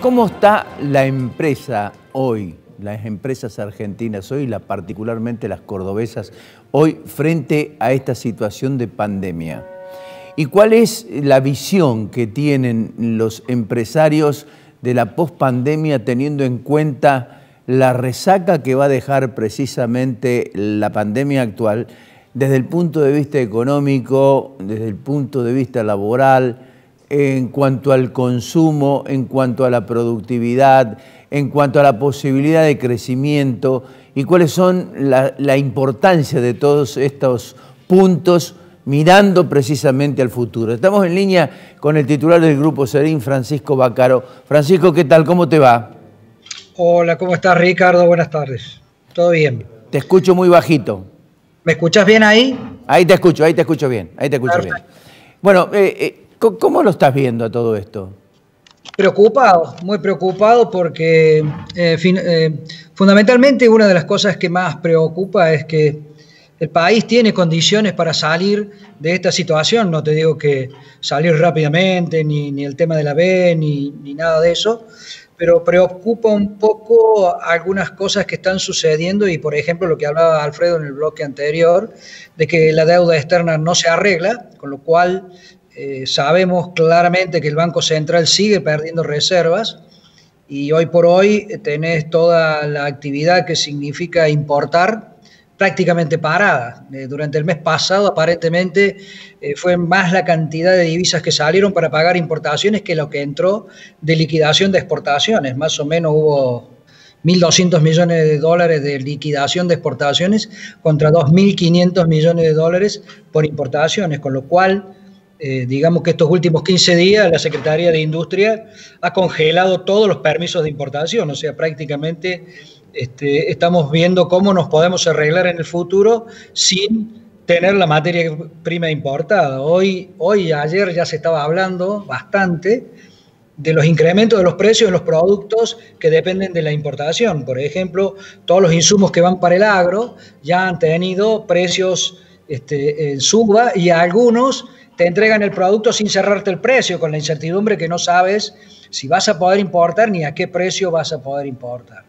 ¿Cómo está la empresa hoy, las empresas argentinas hoy, particularmente las cordobesas, hoy frente a esta situación de pandemia? ¿Y cuál es la visión que tienen los empresarios de la pospandemia teniendo en cuenta la resaca que va a dejar precisamente la pandemia actual desde el punto de vista económico, desde el punto de vista laboral, en cuanto al consumo, en cuanto a la productividad, en cuanto a la posibilidad de crecimiento, y cuáles son la importancia de todos estos puntos mirando precisamente al futuro? Estamos en línea con el titular del Grupo Serín, Francisco Baccaro. Francisco, ¿qué tal? ¿Cómo te va? Hola, ¿cómo estás, Ricardo? Buenas tardes. ¿Todo bien? Te escucho muy bajito. ¿Me escuchás bien ahí? Ahí te escucho bien, ahí te escucho bien. Bueno, ¿cómo lo estás viendo a todo esto? Preocupado, muy preocupado porque fundamentalmente una de las cosas que más preocupa es que el país tiene condiciones para salir de esta situación. No te digo que salir rápidamente, ni el tema de la B, ni nada de eso, pero preocupa un poco algunas cosas que están sucediendo y, por ejemplo, lo que hablaba Alfredo en el bloque anterior, de que la deuda externa no se arregla, con lo cual sabemos claramente que el Banco Central sigue perdiendo reservas y hoy por hoy tenés toda la actividad que significa importar prácticamente parada. Durante el mes pasado aparentemente fue más la cantidad de divisas que salieron para pagar importaciones que lo que entró de liquidación de exportaciones. Más o menos hubo 1.200 millones de dólares de liquidación de exportaciones contra 2.500 millones de dólares por importaciones, con lo cual digamos que estos últimos 15 días la Secretaría de Industria ha congelado todos los permisos de importación, o sea, prácticamente estamos viendo cómo nos podemos arreglar en el futuro sin tener la materia prima importada. Hoy y ayer ya se estaba hablando bastante de los incrementos de los precios de los productos que dependen de la importación. Por ejemplo, todos los insumos que van para el agro ya han tenido precios en suba y algunos te entregan el producto sin cerrarte el precio, con la incertidumbre que no sabes si vas a poder importar ni a qué precio vas a poder importar.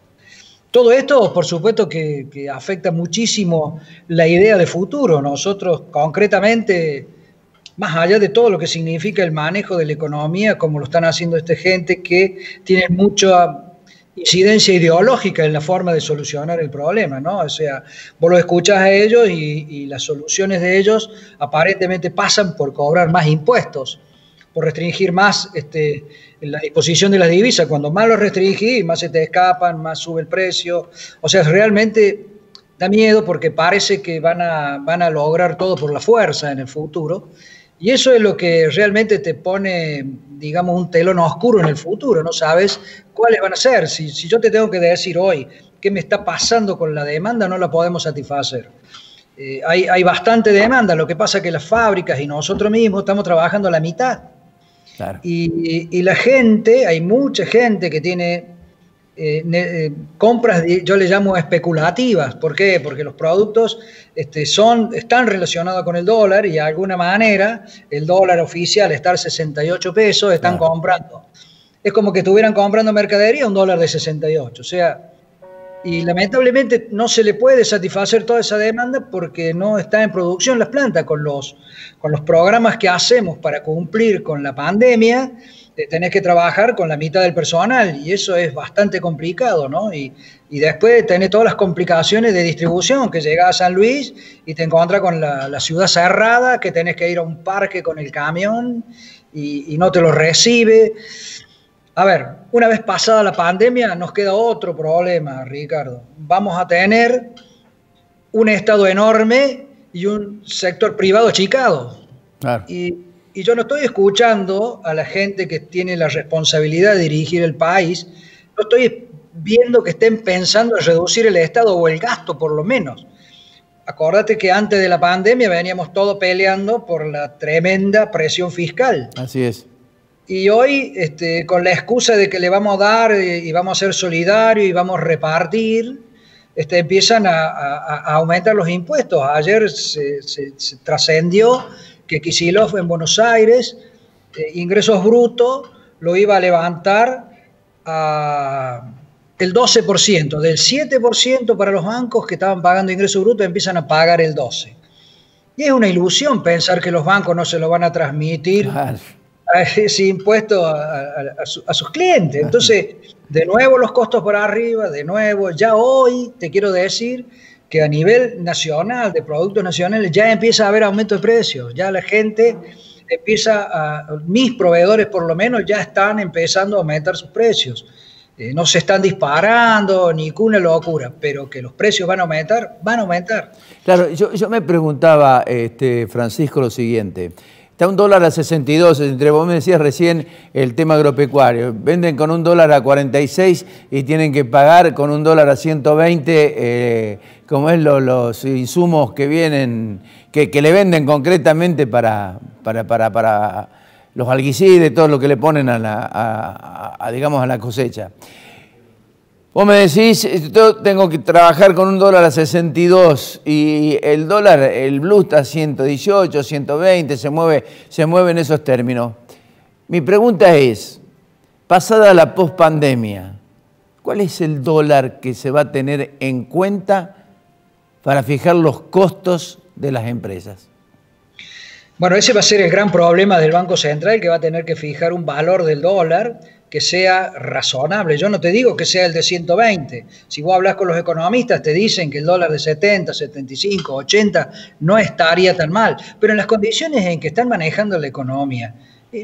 Todo esto, por supuesto, que afecta muchísimo la idea de futuro. Nosotros, concretamente, más allá de todo lo que significa el manejo de la economía, como lo están haciendo esta gente que tiene mucha incidencia ideológica en la forma de solucionar el problema, ¿no? O sea, vos lo escuchás a ellos y las soluciones de ellos aparentemente pasan por cobrar más impuestos, por restringir más la disposición de las divisas. Cuando más los restringís, más se te escapan, más sube el precio. O sea, realmente da miedo porque parece que van a lograr todo por la fuerza en el futuro. Y eso es lo que realmente te pone, digamos, un telón oscuro en el futuro. No sabes cuáles van a ser. Si yo te tengo que decir hoy qué me está pasando con la demanda, no la podemos satisfacer. Hay bastante demanda. Lo que pasa es que las fábricas y nosotros mismos estamos trabajando a la mitad. Claro. Y la gente, hay mucha gente que tiene compras, yo le llamo especulativas. ¿Por qué? Porque los productos están relacionados con el dólar y de alguna manera el dólar oficial está a 68 pesos, están comprando. Es como que estuvieran comprando mercadería a un dólar de 68. O sea, y lamentablemente no se le puede satisfacer toda esa demanda porque no está en producción las plantas. Con los programas que hacemos para cumplir con la pandemia, tenés que trabajar con la mitad del personal y eso es bastante complicado, ¿no? Y después tenés todas las complicaciones de distribución, que llegás a San Luis y te encontrás con la ciudad cerrada, que tenés que ir a un parque con el camión y no te lo recibe. A ver, una vez pasada la pandemia nos queda otro problema, Ricardo. Vamos a tener un Estado enorme y un sector privado achicado. Claro. Y yo no estoy escuchando a la gente que tiene la responsabilidad de dirigir el país, no estoy viendo que estén pensando en reducir el Estado o el gasto por lo menos. Acordate que antes de la pandemia veníamos todos peleando por la tremenda presión fiscal. Así es. Y hoy, con la excusa de que le vamos a dar y vamos a ser solidarios y vamos a repartir, empiezan a aumentar los impuestos. Ayer se trascendió que Kicillof en Buenos Aires, ingresos brutos, lo iba a levantar el 12%, del 7% para los bancos que estaban pagando ingreso bruto empiezan a pagar el 12%. Y es una ilusión pensar que los bancos no se lo van a transmitir a ese impuesto a sus clientes. Entonces, de nuevo los costos por arriba, de nuevo, ya hoy te quiero decir que a nivel nacional, de productos nacionales, ya empieza a haber aumento de precios, ya la gente mis proveedores por lo menos ya están empezando a aumentar sus precios. No se están disparando, ni una locura, pero que los precios van a aumentar, van a aumentar. Claro, yo me preguntaba, Francisco, lo siguiente. Está un dólar a 62, entre vos me decías recién el tema agropecuario. Venden con un dólar a 46 y tienen que pagar con un dólar a 120, como es los insumos que vienen, que le venden concretamente para los alguicides, todo lo que le ponen digamos, a la cosecha. Vos me decís, yo tengo que trabajar con un dólar a 62 y el dólar, el blue está a 118, 120, se mueve en esos términos. Mi pregunta es, pasada la pospandemia, ¿cuál es el dólar que se va a tener en cuenta para fijar los costos de las empresas? Bueno, ese va a ser el gran problema del Banco Central, que va a tener que fijar un valor del dólar que sea razonable. Yo no te digo que sea el de 120. Si vos hablas con los economistas, te dicen que el dólar de 70, 75, 80 no estaría tan mal. Pero en las condiciones en que están manejando la economía,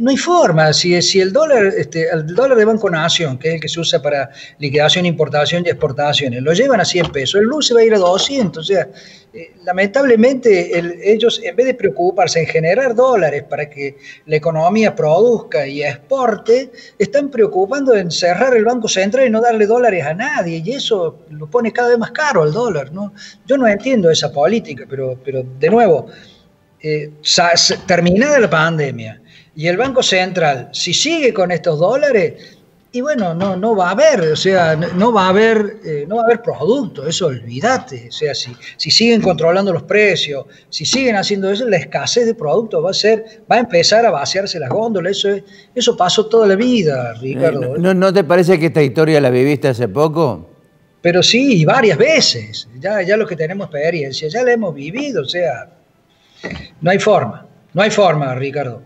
no hay forma. Si el dólar de Banco Nación, que es el que se usa para liquidación, importación y exportaciones, lo llevan a 100 pesos, el blue se va a ir a 200. O sea, lamentablemente ellos, en vez de preocuparse en generar dólares para que la economía produzca y exporte, están preocupando en cerrar el Banco Central y no darle dólares a nadie, y eso lo pone cada vez más caro el dólar, ¿no? Yo no entiendo esa política, pero de nuevo, terminada la pandemia, y el Banco Central, si sigue con estos dólares, y bueno, no va a haber, o sea, no va a haber producto, eso olvídate. O sea, si siguen controlando los precios, si siguen haciendo eso, la escasez de productos va a empezar a vaciarse las góndolas. Eso pasó toda la vida, Ricardo. ¿No te parece que esta historia la viviste hace poco? Pero sí, varias veces. Ya los que tenemos experiencia, ya la hemos vivido, o sea, no hay forma, Ricardo.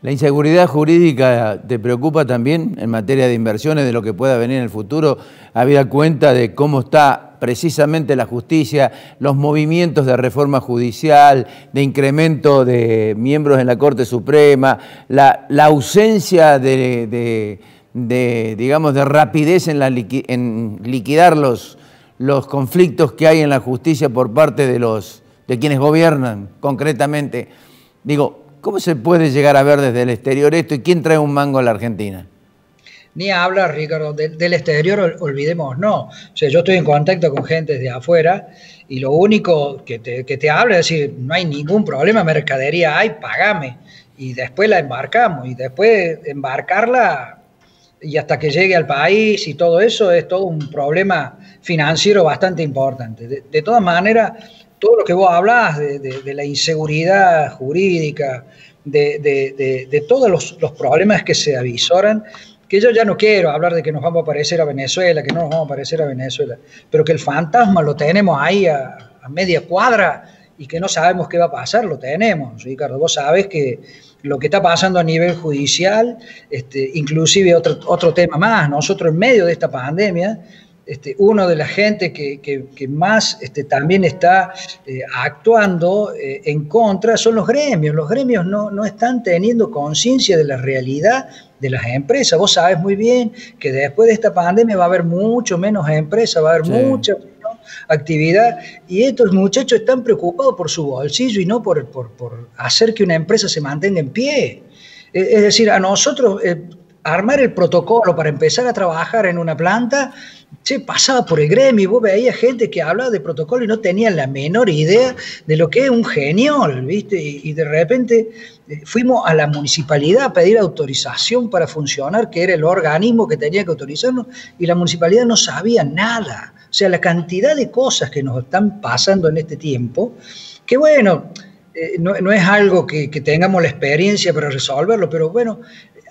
¿La inseguridad jurídica te preocupa también en materia de inversiones, de lo que pueda venir en el futuro, habida cuenta de cómo está precisamente la justicia, los movimientos de reforma judicial, de incremento de miembros en la Corte Suprema, la ausencia digamos, de rapidez en liquidar los conflictos que hay en la justicia por parte de quienes gobiernan concretamente? Digo, ¿cómo se puede llegar a ver desde el exterior esto y quién trae un mango a la Argentina? Ni habla, Ricardo, del exterior, olvidemos, no. O sea, yo estoy en contacto con gente de afuera y lo único que te habla es decir, no hay ningún problema, mercadería hay, pagame. Y después la embarcamos, y después embarcarla y hasta que llegue al país y todo eso es todo un problema financiero bastante importante. De todas maneras, todo lo que vos hablás de la inseguridad jurídica, de todos los problemas que se avisoran, que yo ya no quiero hablar de que nos vamos a parecer a Venezuela, que no nos vamos a parecer a Venezuela, pero que el fantasma lo tenemos ahí a media cuadra y que no sabemos qué va a pasar, lo tenemos, Ricardo. Vos sabés que lo que está pasando a nivel judicial, inclusive otro tema más, nosotros en medio de esta pandemia, uno de la gente que más también está actuando en contra son los gremios. Los gremios no están teniendo conciencia de la realidad de las empresas. Vos sabés muy bien que después de esta pandemia va a haber mucho menos empresas, va a haber mucha menos actividad, y estos muchachos están preocupados por su bolsillo y no por hacer que una empresa se mantenga en pie. Es decir, a nosotros armar el protocolo para empezar a trabajar en una planta, pasaba por el gremio, vos veías gente que hablaba de protocolo y no tenía la menor idea de lo que es un geniol, ¿viste? Y de repente fuimos a la municipalidad a pedir autorización para funcionar, que era el organismo que tenía que autorizarnos, y la municipalidad no sabía nada. O sea, la cantidad de cosas que nos están pasando en este tiempo, que bueno, no es algo que tengamos la experiencia para resolverlo, pero bueno,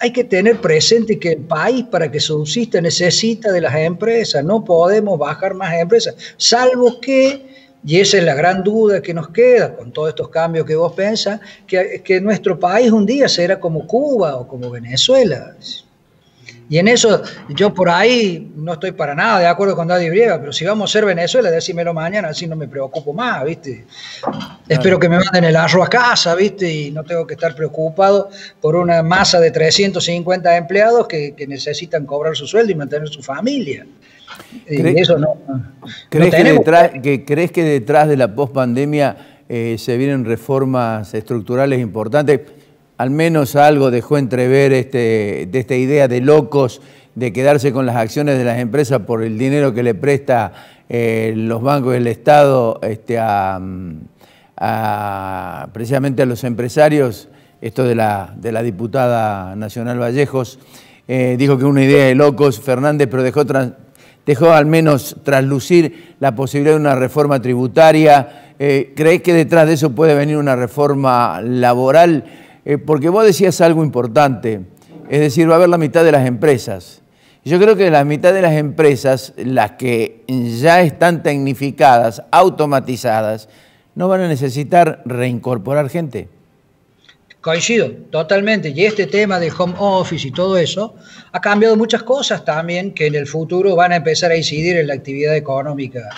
hay que tener presente que el país para que subsista necesita de las empresas, no podemos bajar más empresas, salvo que, y esa es la gran duda que nos queda con todos estos cambios que vos pensás, que nuestro país un día será como Cuba o como Venezuela. Y en eso yo por ahí no estoy para nada de acuerdo con Daddy Brieva, pero si vamos a ser Venezuela, decímelo mañana, así no me preocupo más, ¿viste? Claro. Espero que me manden el arroz a casa, ¿viste? Y no tengo que estar preocupado por una masa de 350 empleados que necesitan cobrar su sueldo y mantener su familia. Y eso ¿Crees que detrás de la pospandemia se vienen reformas estructurales importantes? Al menos algo dejó entrever de esta idea de locos de quedarse con las acciones de las empresas por el dinero que le presta los bancos del Estado precisamente a los empresarios. Esto de la diputada nacional Vallejos dijo que una idea de locos, Fernández, pero dejó al menos traslucir la posibilidad de una reforma tributaria. ¿Crees que detrás de eso puede venir una reforma laboral? Porque vos decías algo importante, es decir, va a haber la mitad de las empresas. Yo creo que la mitad de las empresas, las que ya están tecnificadas, automatizadas, no van a necesitar reincorporar gente. Coincido, totalmente. Y este tema del home office y todo eso ha cambiado muchas cosas también que en el futuro van a empezar a incidir en la actividad económica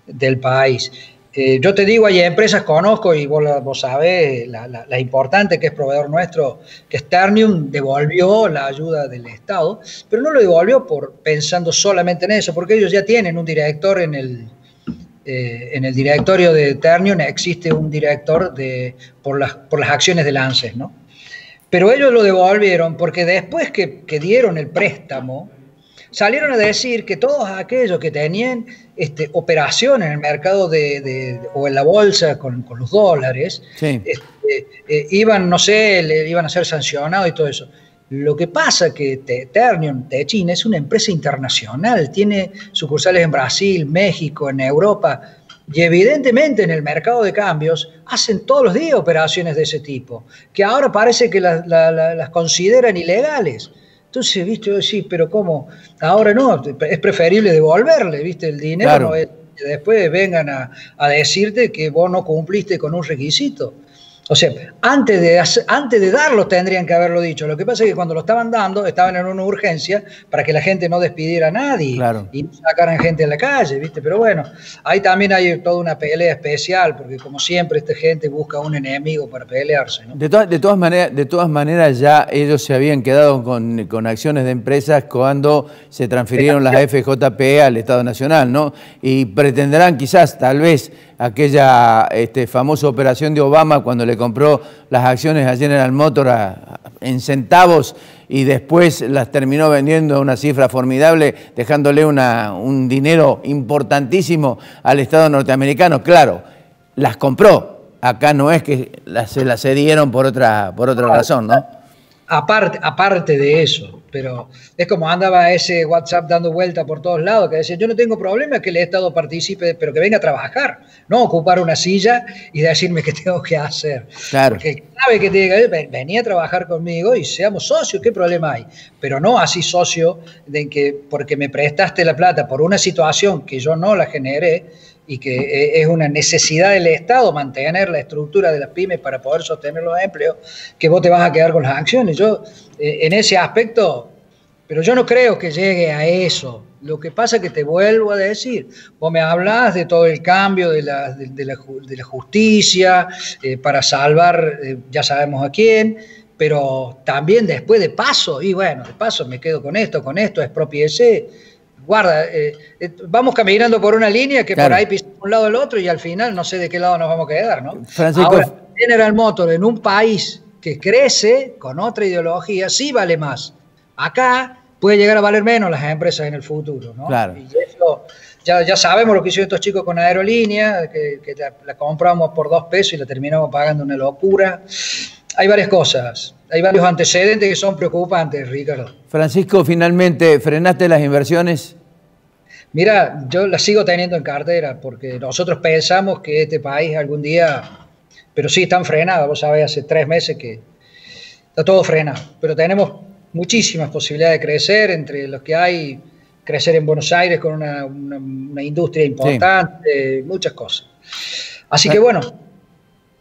del país. Yo te digo, hay empresas, conozco y vos sabés la importante que es proveedor nuestro, que Ternium devolvió la ayuda del Estado, pero no lo devolvió pensando solamente en eso, porque ellos ya tienen un director en el directorio de Ternium, existe un director por las acciones del ANSES, ¿no? Pero ellos lo devolvieron porque después que dieron el préstamo, salieron a decir que todos aquellos que tenían operaciones en el mercado o en la bolsa con los dólares, sí, iban, no sé, iban a ser sancionados y todo eso. Lo que pasa que Ternium Techin es una empresa internacional, tiene sucursales en Brasil, México, en Europa, y evidentemente en el mercado de cambios hacen todos los días operaciones de ese tipo, que ahora parece que las consideran ilegales. Entonces, viste, sí, pero ¿cómo? Ahora no, es preferible devolverle, viste, el dinero, claro. No es que después vengan a decirte que vos no cumpliste con un requisito. O sea, antes de darlo tendrían que haberlo dicho. Lo que pasa es que cuando lo estaban dando, estaban en una urgencia para que la gente no despidiera a nadie, claro, y no sacaran gente a la calle, ¿viste? Pero bueno, ahí también hay toda una pelea especial, porque como siempre esta gente busca un enemigo para pelearse, ¿no? De todas maneras ya ellos se habían quedado con acciones de empresas cuando se transfirieron las FJP al Estado Nacional, ¿no? Y pretenderán quizás, tal vez, aquella famosa operación de Obama cuando le compró las acciones a General Motors en centavos y después las terminó vendiendo a una cifra formidable, dejándole un dinero importantísimo al Estado norteamericano. Claro, las compró. Acá no es que se las cedieron por otra razón, ¿no? Aparte de eso, pero es como andaba ese WhatsApp dando vuelta por todos lados, que decía, yo no tengo problema que el Estado participe, pero que venga a trabajar, no ocupar una silla y decirme qué tengo que hacer. Claro. Porque sabe que tiene que hacer, venía a trabajar conmigo y seamos socios, ¿qué problema hay? Pero no así socio de que porque me prestaste la plata por una situación que yo no la generé, y que es una necesidad del Estado mantener la estructura de las pymes para poder sostener los empleos, que vos te vas a quedar con las acciones. Yo, en ese aspecto, pero yo no creo que llegue a eso. Lo que pasa es que te vuelvo a decir, vos me hablás de todo el cambio de la justicia para salvar, ya sabemos a quién, pero también después de paso, y bueno, de paso me quedo con esto, expropiese. Guarda, vamos caminando por una línea que claro, por ahí pisamos un lado al otro y al final no sé de qué lado nos vamos a quedar, ¿no? Francisco, ahora, General Motors en un país que crece con otra ideología sí vale más. Acá puede llegar a valer menos las empresas en el futuro, ¿no? Claro. Y eso, ya sabemos lo que hicieron estos chicos con Aerolínea, que la compramos por 2 pesos y la terminamos pagando una locura. Hay varias cosas, hay varios antecedentes que son preocupantes, Ricardo. Francisco, finalmente, ¿frenaste las inversiones? Mira, yo las sigo teniendo en cartera porque nosotros pensamos que este país algún día, pero sí están frenadas, vos sabés, hace 3 meses que está todo frenado, pero tenemos muchísimas posibilidades de crecer, entre los que hay, crecer en Buenos Aires con una industria importante, sí, muchas cosas. Así que bueno,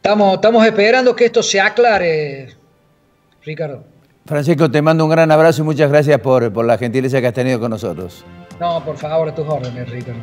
estamos esperando que esto se aclare, Ricardo. Francisco, te mando un gran abrazo y muchas gracias por la gentileza que has tenido con nosotros. No, por favor, a tus órdenes, Ricardo.